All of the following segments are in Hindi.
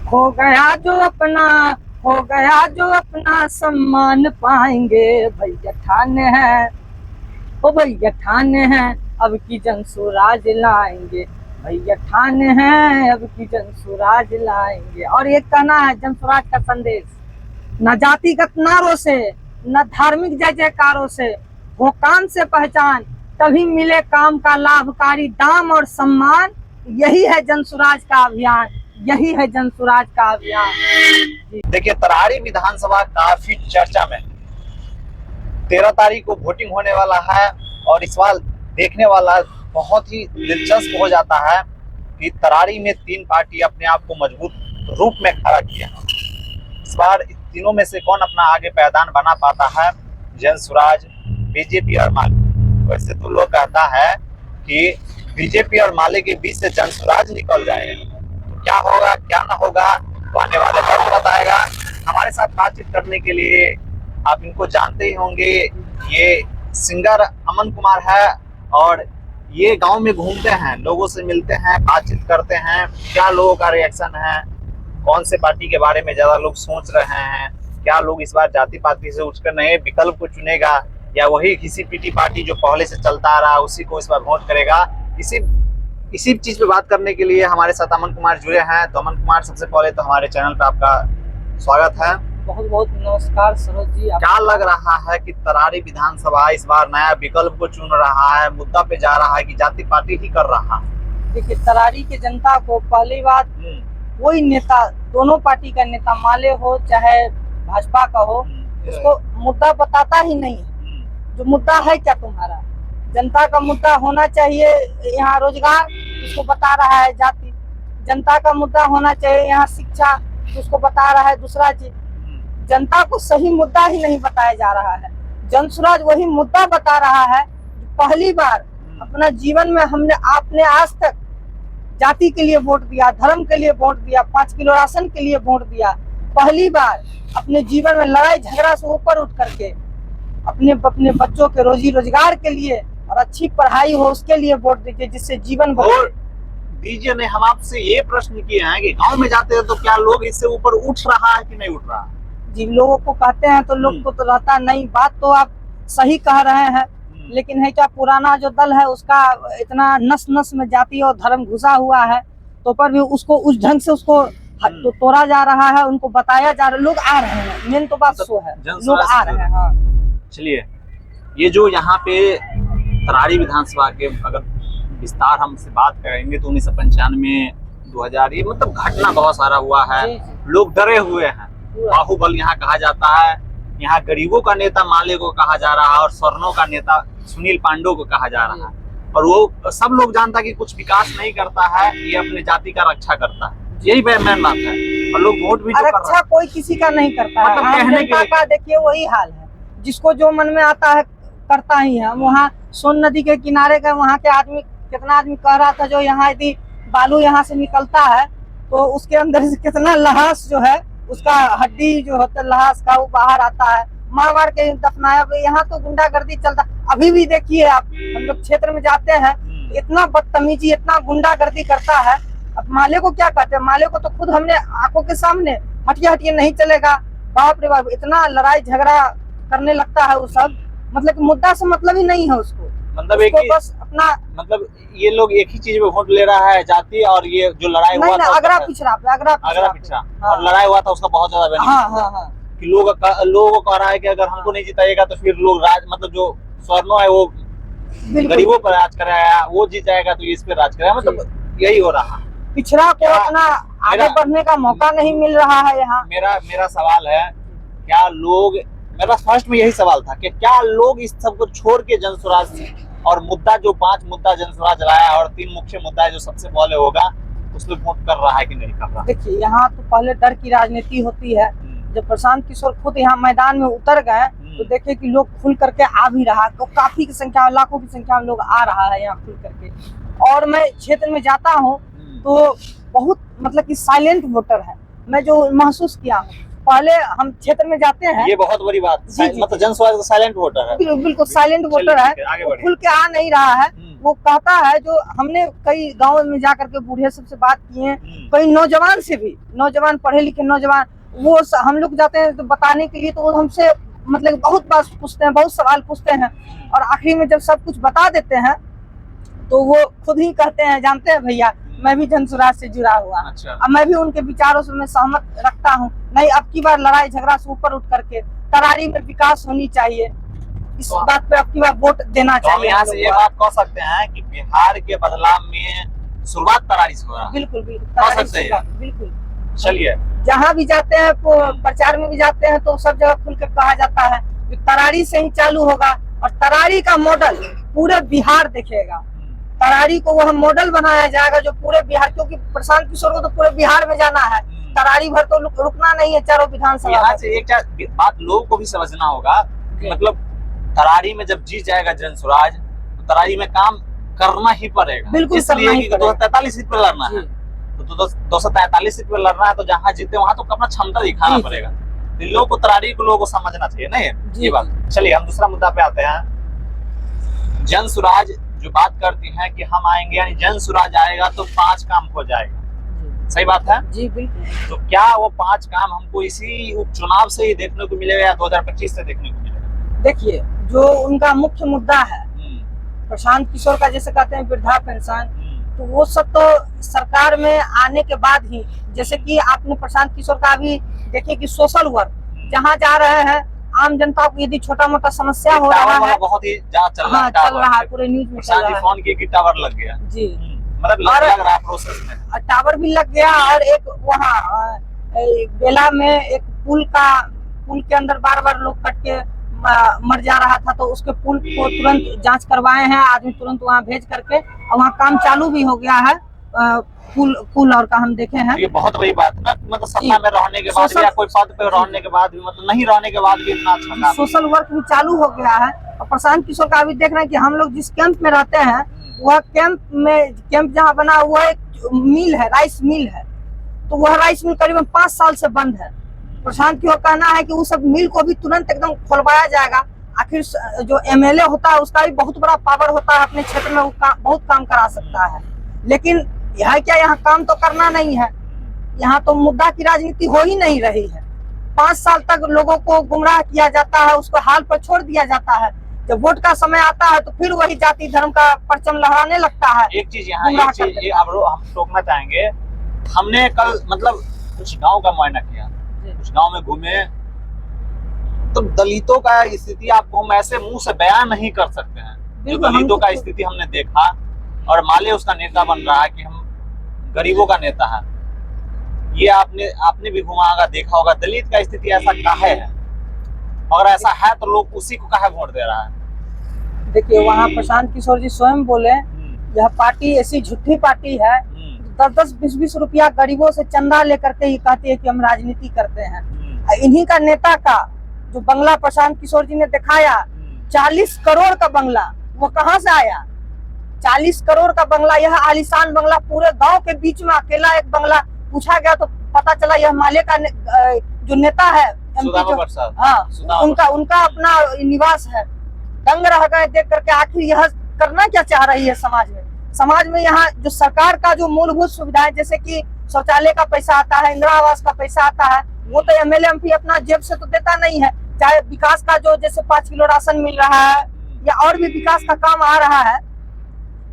हो गया जो अपना सम्मान पाएंगे। भैया ठान है, ओ भैया ठान है, अब की जन स्वराज लाएंगे। भैया ठान है, अब की जन स्वराज लाएंगे। और ये कहना है जन स्वराज का संदेश, न जातिगत नारों से, न धार्मिक जय जयकारों से, हो काम से पहचान, तभी मिले काम का लाभकारी दाम और सम्मान। यही है जन स्वराज का अभियान, यही है जन स्वराज का अभियान। देखिए, तरारी विधानसभा काफी चर्चा में, 13 तारीख को वोटिंग होने वाला है और इस बार देखने वाला बहुत ही दिलचस्प हो जाता है कि तरारी में 3 पार्टी अपने आप को मजबूत रूप में खड़ा किया। इस बार तीनों में से कौन अपना आगे पैदान बना पाता है? जन स्वराज, बीजेपी और माले। वैसे तो लोग कहता है कि बीजेपी और माले के बीच से जन स्वराज निकल जाएगा, तो क्या होगा क्या ना होगा तो आने वाले वक्त बताएगा। हमारे साथ बातचीत करने के लिए, आप इनको जानते ही होंगे, ये सिंगर अमन कुमार है और ये गांव में घूमते हैं, लोगों से मिलते हैं, बातचीत करते हैं, क्या लोगों का रिएक्शन है, कौन से पार्टी के बारे में ज्यादा लोग सोच रहे हैं, क्या लोग इस बार जाति पाति से उठकर नए विकल्प को चुनेगा या वही घिसी पिटी पार्टी जो पहले से चलता आ रहा है उसी को इस बार वोट करेगा। इसी चीज पे बात करने के लिए हमारे साथ अमन कुमार जुड़े हैं। तो अमन कुमार, सबसे पहले तो हमारे चैनल पे आपका स्वागत है। बहुत बहुत नमस्कार सरोज जी। क्या लग रहा है कि तरारी विधानसभा इस बार नया विकल्प को चुन रहा है, मुद्दा पे जा रहा है कि जाति पार्टी ही कर रहा है? देखिए, तरारी की जनता को पहली बात, कोई नेता, दोनों पार्टी का नेता, माले हो चाहे भाजपा का हो, उसको मुद्दा बताता ही नहीं है। जो मुद्दा है क्या तुम्हारा? जनता का मुद्दा होना चाहिए यहाँ रोजगार, उसको बता रहा है जाति। जनता का मुद्दा होना चाहिए यहाँ शिक्षा, उसको बता रहा है दूसरा चीज। जनता को सही मुद्दा ही नहीं बताया जा रहा है। जन स्वराज वही मुद्दा बता रहा है। पहली बार अपना जीवन में आपने आज तक जाति के लिए वोट दिया, धर्म के लिए वोट दिया, 5 किलो राशन के लिए वोट दिया। पहली बार अपने जीवन में लड़ाई झगड़ा से ऊपर उठ करके अपने बच्चों के रोजी रोजगार के लिए और अच्छी पढ़ाई हो उसके लिए वोट दीजिए, जिससे जीवन दीजिए। ने हम आपसे ये प्रश्न किए हैं कि गांव में जाते हैं तो क्या लोग इससे ऊपर उठ रहा है कि नहीं उठ रहा? जी, लोगों को कहते हैं तो लोग को तो रहता नहीं। बात तो आप सही कह रहे हैं, लेकिन है क्या, पुराना जो दल है उसका इतना नस नस में जाति और धर्म घुसा हुआ है, तो पर भी उसको उस ढंग से उसको तो तोड़ा जा रहा है, उनको बताया जा रहा है। लोग आ रहे हैं, मेन तो बात सो है, लोग आ रहे हैं। हाँ, चलिए, ये जो यहाँ पे तरारी विधानसभा के अगर विस्तार हमसे बात करेंगे तो 1995, 2000, ये मतलब घटना बहुत सारा हुआ है। लोग डरे हुए हैं। बाहुबल यहाँ कहा जाता है, यहाँ गरीबों का नेता माले को कहा जा रहा है और स्वर्णों का नेता सुनील पांडे को कहा जा रहा है। और वो सब लोग जानता कि कुछ विकास नहीं करता है, ये अपने जाति का रक्षा करता है। यही मेन बात है। और लोग वोट भी रक्षा कोई किसी का नहीं करता है। जनता का देखिए वही हाल है, जिसको जो मन में आता है करता ही है। वहाँ सोन नदी के किनारे का वहाँ के आदमी, कितना आदमी कह रहा था जो यहाँ यदि बालू यहाँ से निकलता है तो उसके अंदर से कितना लहास जो है, उसका हड्डी जो होता है लहास का, वो बाहर आता है, मार मार के दफनाया। यहाँ तो गुंडागर्दी चलता। अभी भी देखिए आप, हम लोग क्षेत्र में जाते हैं, इतना बदतमीजी, इतना गुंडागर्दी करता है। अब माले को क्या कहते हैं? माले को तो खुद हमने आंखों के सामने, हटिए हटिए नहीं चलेगा, बाप रे बाप, इतना लड़ाई झगड़ा करने लगता है। वो सब मतलब मुद्दा से मतलब ही नहीं है उसको। मतलब एक बस अपना, मतलब ये लोग एक ही चीज में वोट ले रहा है, जाति। और ये जो लड़ाई हुआ था अगरा पिछड़ा और लड़ाई हुआ था उसका बहुत ज्यादा बेनिफिट कि लोगों को कह रहा है कि अगर हमको नहीं जिताएगा तो फिर लोग राज, मतलब जो स्वर्णों है वो गरीबों पर राज कराया, वो जीत जाएगा तो इस पे राज कराया। मतलब यही हो रहा है। पिछड़ा को अपना आगे बढ़ने का मौका नहीं मिल रहा है यहाँ। मेरा सवाल है, क्या लोग, मेरा फर्स्ट में यही सवाल था कि क्या लोग इस सब को छोड़ के जन स्वराज और मुद्दा जो 5 मुद्दा जन स्वराज लाया और 3 मुख्य मुद्दा है जो सबसे पहले होगा, उसमें वोट कर रहा है कि नहीं कर रहा? देखिए, यहाँ तो पहले डर की राजनीति होती है। जब प्रशांत किशोर खुद यहाँ मैदान में उतर गए तो देखे कि लोग खुल करके आ भी रहा, तो काफी की संख्या में, लाखों की संख्या में लोग आ रहा है यहाँ खुल करके। और मैं क्षेत्र में जाता हूँ तो बहुत मतलब कि साइलेंट वोटर है, मैं जो महसूस किया हूँ। पहले हम क्षेत्र में जाते हैं, ये बहुत बड़ी बात, मतलब जन स्वराज का साइलेंट वोटर है, बिल्कुल साइलेंट वोटर है, खुल के आ नहीं रहा है। वो कहता है, जो हमने कई गाँव में जाकर के बूढ़े सबसे बात किए, कई नौजवान से भी, नौजवान पढ़े लिखे नौजवान, वो हम लोग जाते हैं तो बताने के लिए, तो वो हमसे मतलब बहुत बात पूछते हैं, बहुत सवाल पूछते हैं, और आखिरी में जब सब कुछ बता देते हैं तो वो खुद ही कहते हैं, जानते हैं भैया, मैं भी जन स्वराज से जुड़ा हुआ। अच्छा। अब मैं भी उनके विचारों से मैं सहमत रखता हूँ। नहीं, अब की बार लड़ाई झगड़ा से ऊपर उठ करके तरारी में विकास होनी चाहिए, इस बात पे अब की बार वोट देना तो हम चाहिए। यहाँ से ये बात कह सकते हैं कि बिहार के बदलाव में शुरुआत तरारी से हो रहा है। बिल्कुल बिल्कुल कह सकते हैं। बिल्कुल। चलिए, जहाँ भी जाते हैं, प्रचार में भी जाते हैं, तो सब जगह खुल के कहा जाता है कि तरारी से ही चालू होगा, और तरारी का मॉडल पूरे बिहार देखेगा। तरारी को वह मॉडल बनाया जाएगा जो पूरे बिहार, क्योंकि प्रशांत किशोर को तो पूरे बिहार में जाना है, तरारी भर तो रुकना नहीं है चारों विधानसभा। यहाँ से एक बात लोगों को भी समझना होगा, मतलब तरारी में जब जीत जाएगा जन स्वराज, तो तरारी में काम करना ही पड़ेगा। बिल्कुल, इसलिए कि 243 सीट पे लड़ना है, तो 243 सीट पे लड़ना है, तो जहाँ जीते वहां तो अपना क्षमता दिखाना पड़ेगा। लोगों को, तरारी को लोगों को समझना चाहिए, नहीं ये बात। चलिए, हम दूसरा मुद्दा पे आते हैं। जन स्वराज जो बात करती है कि हम आएंगे, यानी जन स्वराज आएगा तो 5 काम हो जाएगा, सही बात है जी? बिल्कुल। तो क्या वो 5 काम हमको इसी उपचुनाव से ही देखने को मिलेगा या 2025 से देखने को मिलेगा? देखिए, जो उनका मुख्य मुद्दा है प्रशांत किशोर का, जैसे कहते हैं वृद्धा पेंशन, तो वो सब तो सरकार में आने के बाद ही, जैसे कि आपने प्रशांत किशोर का अभी देखिए कि सोशल वर्क जहाँ जा रहे हैं, आम जनता को यदि छोटा मोटा समस्या हो रहा है, बहुत ही चल रहा है, पूरे न्यूज में चल रहा है। फोन की टावर लग गया जी, मतलब लग रहा है प्रोसेस में, टावर भी लग गया। और एक वहाँ बेला में एक पुल के अंदर बार बार लोग कट के मर जा रहा था, तो उसके पुल को तुरंत जांच करवाए हैं आदमी, तुरंत वहाँ भेज करके, और वहाँ काम चालू भी हो गया है। पुल और का हम देखे हैं। ये बहुत बड़ी बात है, मतलब सत्ता में रहने के बाद या कोई पद पे रहने के बाद भी, मतलब नहीं रहने के बाद भी इतना अच्छा सोशल वर्क भी चालू हो गया है। और प्रशांत किशोर का अभी देख रहे हैं कि हम लोग जिस कैंप में रहते हैं, वह कैंप जहाँ बना हुआ एक मिल है, राइस मिल है, तो वह राइस मिल करीबन 5 साल से बंद है। प्रशांत किशोर कहना है कि उस सब मिल को भी तुरंत एकदम खोलवाया जाएगा। आखिर जो एमएलए होता है उसका भी बहुत बड़ा पावर होता है, अपने क्षेत्र में वो बहुत काम करा सकता है, लेकिन यह क्या, यहाँ काम तो करना नहीं है, यहाँ तो मुद्दा की राजनीति हो ही नहीं रही है। 5 साल तक लोगों को गुमराह किया जाता है, उसको हाल पर छोड़ दिया जाता है। जब वोट का समय आता है तो फिर वही जाति धर्म का परचम लहराने लगता है। एक चीज यहाँ, हम टोकना चाहेंगे, हमने कल मतलब कुछ गांव का मुआयना किया, कुछ गांव में घूमे, तो दलितों का स्थिति आपको हम ऐसे मुंह से बयान नहीं कर सकते हैं। जो दलितों का स्थिति हमने देखा, और माले उसका नेता बन रहा है कि हम गरीबों का नेता है। ये आपने भी घुमा होगा, देखा होगा, दलित का स्थिति ऐसा काहे है, और ऐसा है तो लोग उसी को काहे वोट दे रहा है। देखिए, वहाँ प्रशांत किशोर जी स्वयं बोले, यह पार्टी ऐसी झूठी पार्टी है, 10-10, 20-20 रुपया गरीबों से चंदा लेकर के ही कहती है कि हम राजनीति करते हैं। इन्हीं का नेता का जो बंगला प्रशांत किशोर जी ने दिखाया, 40 करोड़ का बंगला, वो कहाँ से आया? 40 करोड़ का बंगला, यह आलीशान बंगला, पूरे गांव के बीच में अकेला एक बंगला। पूछा गया तो पता चला यह माले का जो नेता है, उनका अपना निवास है। दंग रह गए देख करके, आखिर यह करना क्या चाह रही है समाज में? समाज में यहाँ जो सरकार का जो मूलभूत सुविधाएं, जैसे कि शौचालय का पैसा आता है, इंदिरा आवास का पैसा आता है, वो तो एमएलए एमपी अपना जेब से तो देता नहीं है। चाहे विकास का जो जैसे 5 किलो राशन मिल रहा है या और भी विकास का काम आ रहा है,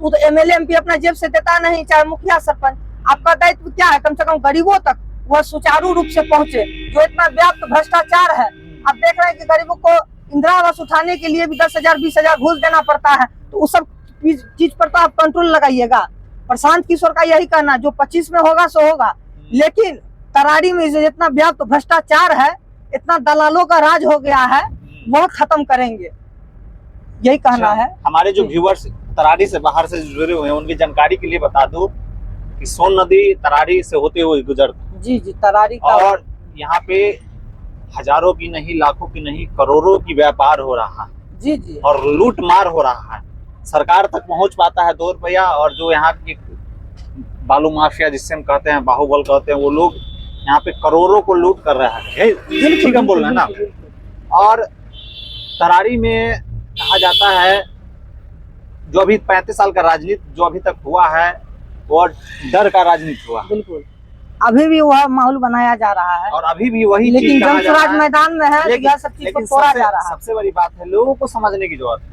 तो एमएलए एमपी अपना जेब से देता नहीं, चाहे मुखिया सरपंच। आपका दायित्व क्या है? कम से कम गरीबों तक वह सुचारू रूप से पहुंचे। जो इतना व्याप्त भ्रष्टाचार है, आप देख रहे हैं कि गरीबों को इंदिरा आवास उठाने के लिए भी 10,000 20,000 घूस देना पड़ता है, तो उस सब चीज पर तो आप कंट्रोल लगाइएगा। प्रशांत किशोर का यही कहना, जो 25 में होगा सो होगा, लेकिन तरारी में जितना व्याप्त भ्रष्टाचार है, इतना दलालों का राज हो गया है, वह खत्म करेंगे, यही कहना है। हमारे जो व्यूअर्स तरारी से बाहर से जुड़े हुए हैं, उनकी जानकारी के लिए बता दूं कि सोन नदी तरारी से होते हुए गुजरती। जी, तरारी का, और यहाँ पे हजारों की नहीं, लाखों की नहीं, करोड़ों की व्यापार हो रहा है। जी, और लूट मार हो रहा है। सरकार तक पहुंच पाता है 2 रुपया, और जो यहाँ की बालू माफिया, जिससे हम कहते हैं बाहुबल कहते हैं, वो लोग यहाँ पे करोड़ों को लूट कर रहा है। ठीक हम बोल रहे हैं ना। और तरारी में कहा जाता है जो अभी 35 साल का राजनीति जो अभी तक हुआ है वो डर का राजनीति हुआ, बिल्कुल अभी भी वह माहौल बनाया जा रहा है और अभी भी वही लेकिन चीज कहा जा जनसुराज रहा है। मैदान में है तो यह सब चीज को लेकिन तोड़ा जा रहा है। सबसे बड़ी बात है लोगों को समझने की जरूरत है।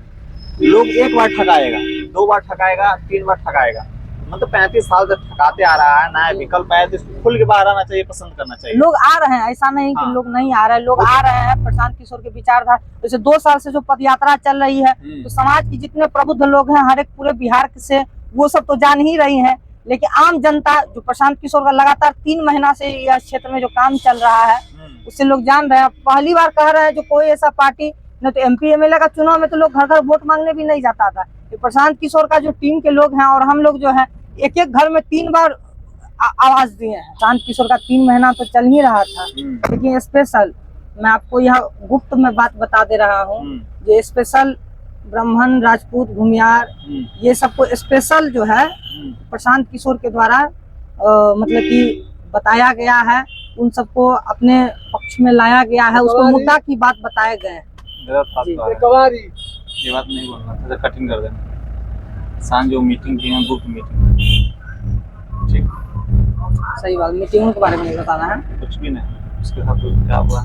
लोग एक बार ठगाएगा, 2 बार ठगाएगा, 3 बार ठगाएगा, मतलब 35 साल से ठगाते आ रहा है, नया विकल्प है तो इसको खुल के बाहर आना चाहिए, पसंद करना चाहिए। लोग आ रहे हैं, ऐसा नहीं कि हाँ। लोग नहीं आ रहे हैं, लोग आ रहे हैं। प्रशांत किशोर के विचारधारा जैसे 2 साल से जो पद यात्रा चल रही है तो समाज की जितने प्रबुद्ध लोग हैं हर एक पूरे बिहार से वो सब तो जान ही रही है, लेकिन आम जनता जो प्रशांत किशोर का लगातार 3 महीना से यह क्षेत्र में जो काम चल रहा है उससे लोग जान रहे हैं। पहली बार कह रहे हैं जो कोई ऐसा पार्टी न तो MP MLA का चुनाव में तो लोग घर घर वोट मांगने भी नहीं जाता था। ये प्रशांत किशोर का जो टीम के लोग हैं और हम लोग जो है एक एक घर में 3 बार आवाज दिए हैं। प्रशांत किशोर का 3 महीना तो चल ही रहा था, लेकिन स्पेशल मैं आपको यह गुप्त में बात बता दे रहा हूँ, जो स्पेशल ब्राह्मण राजपूत भूमियार ये सबको स्पेशल जो है प्रशांत किशोर के द्वारा मतलब कि बताया गया है, उन सबको अपने पक्ष में लाया गया है, उसको मुद्दा की बात बताए गए हैं। ये बात नहीं बोलना था, कटिंग कर देना। सांझ जो मीटिंग की है ग्रुप मीटिंग, ठीक सही बात, मीटिंगों के बारे में नहीं बताना है, कुछ भी नहीं उसके साथ क्या हुआ,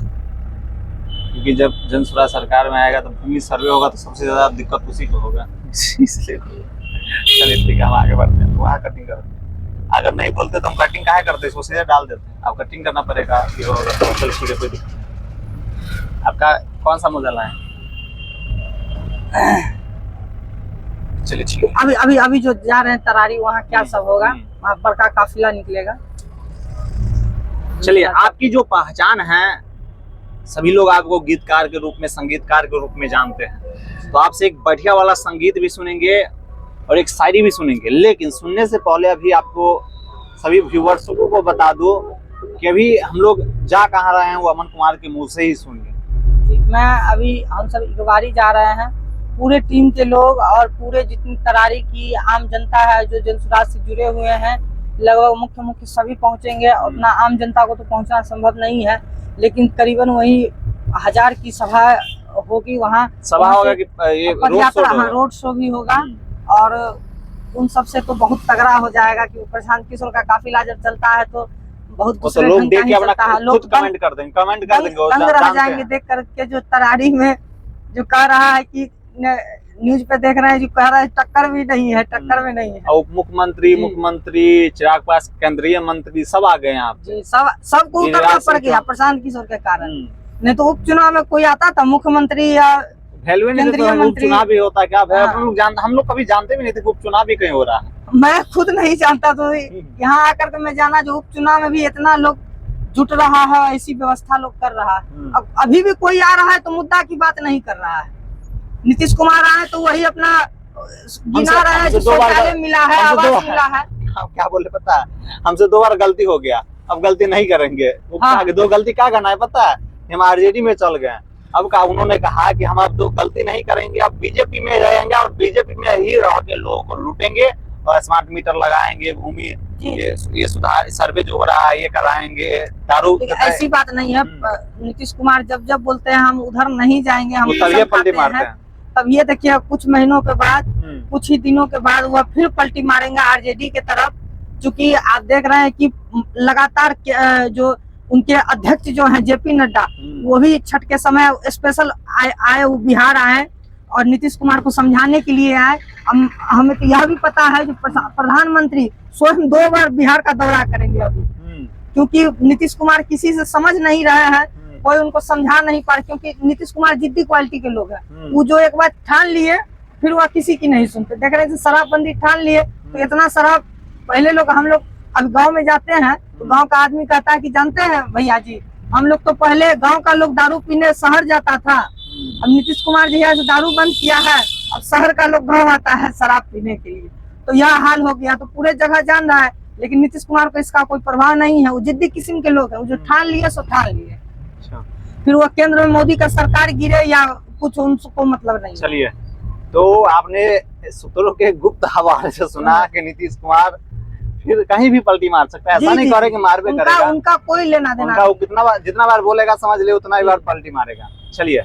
क्योंकि जब जनसुराज सरकार में आएगा तो भूमि सर्वे होगा तो सबसे ज्यादा दिक्कत उसी को होगा। इसलिए चलिए ठीक है, हम आगे बढ़ते हैं। वहाँ कटिंग करते हैं, अगर नहीं बोलते तो हम कटिंग काहे करते, इसको सीधे डाल देते हैं। अब कटिंग करना पड़ेगा, ये होगा तो चल ठीक है, कोई दिक्कत नहीं। आपका कौन सा मुद्दा लाए? चलिए ठीक है। अभी जो जा रहे हैं तरारी वहाँ क्या सब होगा, वहाँ बड़का काफिला निकलेगा। चलिए, आपकी जो पहचान है, सभी लोग आपको गीतकार के रूप में, संगीतकार के रूप में जानते हैं, तो आपसे एक बढ़िया वाला संगीत भी सुनेंगे और एक शायरी भी सुनेंगे। लेकिन सुनने से पहले अभी आपको सभी व्यूवर्स को बता दो कि अभी हम लोग जा कहाँ रहे हैं वो अमन कुमार के मुंह से ही सुनिए। हम सब इकबारी जा रहे हैं, पूरे टीम के लोग और पूरे जितनी तरारी की आम जनता है जो जनसुराज से जुड़े हुए हैं, लगभग मुख्य सभी पहुंचेंगे। उतना आम जनता को तो पहुंचना संभव नहीं है, लेकिन करीबन वही 1000 की सभा होगी। वहाँ सभा होगा कि ये रोड शो भी होगा और उन सब से तो बहुत तगड़ा हो जाएगा कि प्रशांत किशोर का काफिला जब चलता है तो बहुत तो लोग देख के अपना खुद कमेंट कर देंगे, दंग रह जाएंगे देख करके। जो तरारी में जो कह रहा है कि न्यूज पे देख रहे हैं जो कह रहा है टक्कर भी नहीं है, टक्कर में नहीं है। उप मुख्यमंत्री चिराग पास केंद्रीय मंत्री सब आ गए हैं आप जी, सबको उतरना पड़ गया प्रशांत किशोर के कारण। नहीं तो उपचुनाव में कोई आता था मुख्यमंत्री या केंद्रीय मंत्री, उपचुनाव भी होता क्या? हम लोग कभी जानते भी नहीं थे कि उपचुनाव भी कहीं हो रहा है। मैं खुद नहीं जानता, तो यहाँ आकर के मैं जाना जो उपचुनाव में भी इतना लोग जुट रहा है, ऐसी व्यवस्था लोग कर रहा है। अब अभी भी कोई आ रहा है तो मुद्दा की बात नहीं कर रहा है। नीतीश कुमार आए तो वही अपना गिना रहा है, शौचालय मिला है, आवास मिला है। हम क्या बोले पता है, हमसे 2 बार गलती हो गया, अब गलती नहीं करेंगे। हाँ। 2 गलती क्या करना है पता है, हम RJD में चल गए। अब का उन्होंने कहा कि हम अब 2 गलती नहीं करेंगे, अब BJP में रहेंगे और BJP में ही रह के लोगों को लूटेंगे और स्मार्ट मीटर लगाएंगे, भूमि ये सुधार सर्वे जो हो रहा है ये कराएंगे, दारू। ऐसी बात नहीं है, नीतीश कुमार जब बोलते हैं हम उधर नहीं जाएंगे, हम तब ये पलटी मारते हैं। तब ये देखिए कुछ महीनों के बाद, कुछ ही दिनों के बाद वह फिर पलटी मारेंगे RJD के तरफ। चूंकि आप देख रहे हैं कि लगातार जो उनके अध्यक्ष जो हैं JP नड्डा, वो भी छठ के समय स्पेशल आए वो बिहार आए और नीतीश कुमार को समझाने के लिए आए। हमें तो यह भी पता है जो प्रधानमंत्री स्वयं 2 बार बिहार का दौरा करेंगे अभी, क्योंकि नीतीश कुमार किसी से समझ नहीं रहे हैं, कोई उनको समझा नहीं पा रहे, क्योंकि नीतीश कुमार जिद्दी क्वालिटी के लोग हैं। वो जो एक बार ठान लिए फिर वह किसी की नहीं सुनते। देख रहे थे शराबबंदी ठान लिए तो इतना शराब पहले लोग, हम लोग अब गांव में जाते हैं तो गांव का आदमी कहता है कि जानते हैं भैया जी, हम लोग तो पहले गांव का लोग दारू पीने शहर जाता था, अब नीतीश कुमार जी है जो दारू बंद किया है, अब शहर का लोग गाँव आता है शराब पीने के लिए। तो यह हाल हो गया, तो पूरे जगह जान रहा है, लेकिन नीतीश कुमार को इसका कोई प्रभाव नहीं है। वो जिद्दी किस्म के लोग हैं, वो जो ठान लिए सो ठान लिए, फिर वो केंद्र में मोदी का सरकार गिरे या कुछ उनको मतलब नहीं। चलिए, तो आपने सूत्रों के गुप्त हवाले से सुना कि नीतीश कुमार फिर कहीं भी पलटी मार सकता है, ऐसा नहीं करे कि मार भी करेगा। उनका कोई लेना देना, उनका जितना बार बोलेगा समझ ले उतना ही बार पलटी मारेगा। चलिए,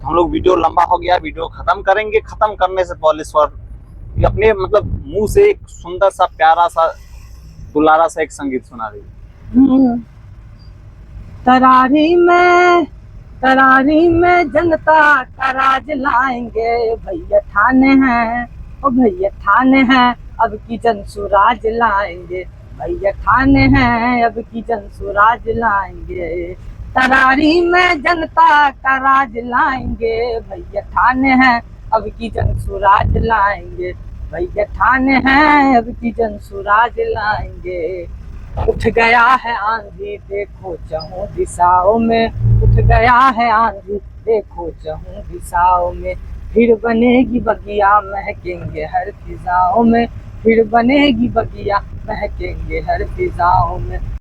हम लोग वीडियो लंबा हो गया, वीडियो खत्म करेंगे। खत्म करने से पहले कि अपने मतलब मुंह से एक सुंदर सा प्यारा सा दुलारा सा एक संगीत सुना दीजिए। तरारी में जनता का राज लाएंगे, भैया ठाने हैं, ओ भैया ठाने हैं, अब की जन सुराज लाएंगे, भैया ठाने हैं, अब की जन सुराज लाएंगे। तरारी में जनता का राज लाएंगे, भैया ठाने हैं, अब की जन सुराज लाएंगे, भैया ठाने हैं, अब की जन सुराज लाएंगे। उठ गया है आंधी देखो चहुं दिशाओं में, उठ गया है आंधी देखो चहुं दिशाओं में, फिर बनेगी बगिया महकेंगे हर फिजाओं में, फिर बनेगी बगिया महकेंगे हर फिजाओं में।